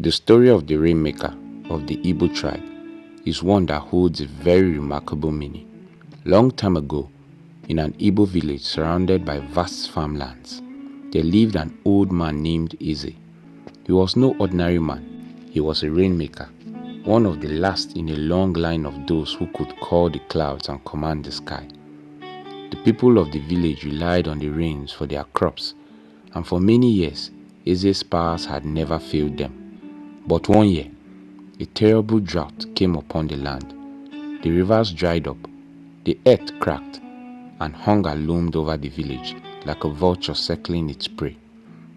The story of the Rainmaker of the Igbo tribe is one that holds a very remarkable meaning. Long time ago, in an Igbo village surrounded by vast farmlands, there lived an old man named Eze. He was no ordinary man. He was a rainmaker, one of the last in a long line of those who could call the clouds and command the sky. The people of the village relied on the rains for their crops, and for many years, Eze's powers had never failed them. But one year, a terrible drought came upon the land. The rivers dried up, the earth cracked, and hunger loomed over the village like a vulture circling its prey.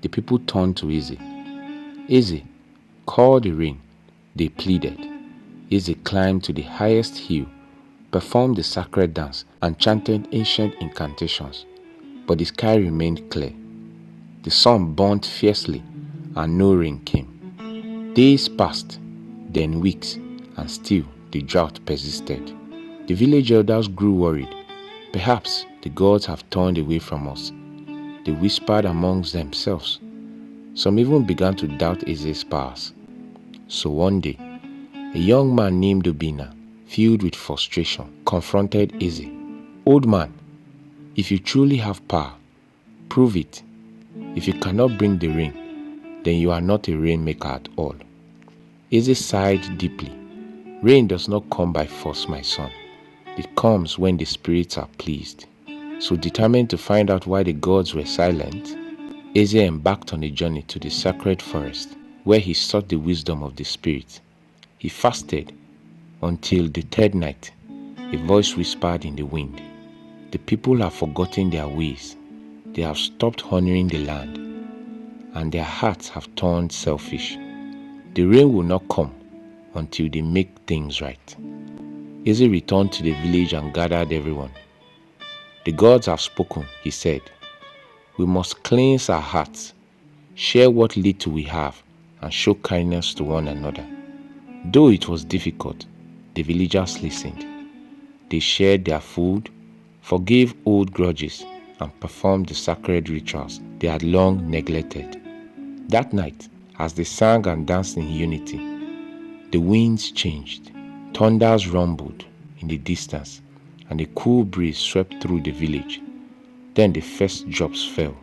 The people turned to Eze. "Eze, call the rain," they pleaded. Eze climbed to the highest hill, performed the sacred dance, and chanted ancient incantations. But the sky remained clear. The sun burnt fiercely, and no rain came. Days passed, then weeks, and still the drought persisted. The village elders grew worried. "Perhaps the gods have turned away from us," they whispered amongst themselves. Some even began to doubt Eze's powers. So one day, a young man named Obina, filled with frustration, confronted Eze. "Old man, if you truly have power, prove it. If you cannot bring the rain, then you are not a rainmaker at all." Eze sighed deeply. "Rain does not come by force, my son. It comes when the spirits are pleased." So determined to find out why the gods were silent, Eze embarked on a journey to the sacred forest, where he sought the wisdom of the spirits. He fasted until the third night. A voice whispered in the wind, "The people have forgotten their ways. They have stopped honoring the land, and their hearts have turned selfish. The rain will not come until they make things right." Eze returned to the village and gathered everyone. "The gods have spoken," he said. "We must cleanse our hearts, share what little we have, and show kindness to one another." Though it was difficult, the villagers listened. They shared their food, forgave old grudges, and performed the sacred rituals they had long neglected. That night, as they sang and danced in unity, the winds changed, thunders rumbled in the distance, and a cool breeze swept through the village. Then the first drops fell,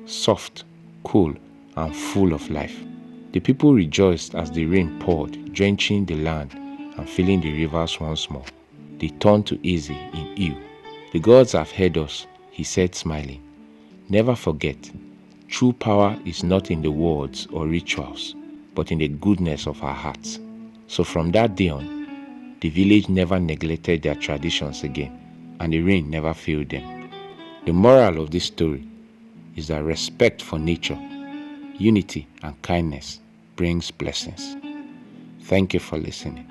soft, cool, and full of life. The people rejoiced as the rain poured, drenching the land and filling the rivers once more. They turned to Eze in awe. "The gods have heard us," he said, smiling. "Never forget, true power is not in the words or rituals, but in the goodness of our hearts." So from that day on, the village never neglected their traditions again, and the rain never failed them. The moral of this story is that respect for nature, unity, and kindness brings blessings. Thank you for listening.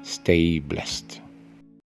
Stay blessed.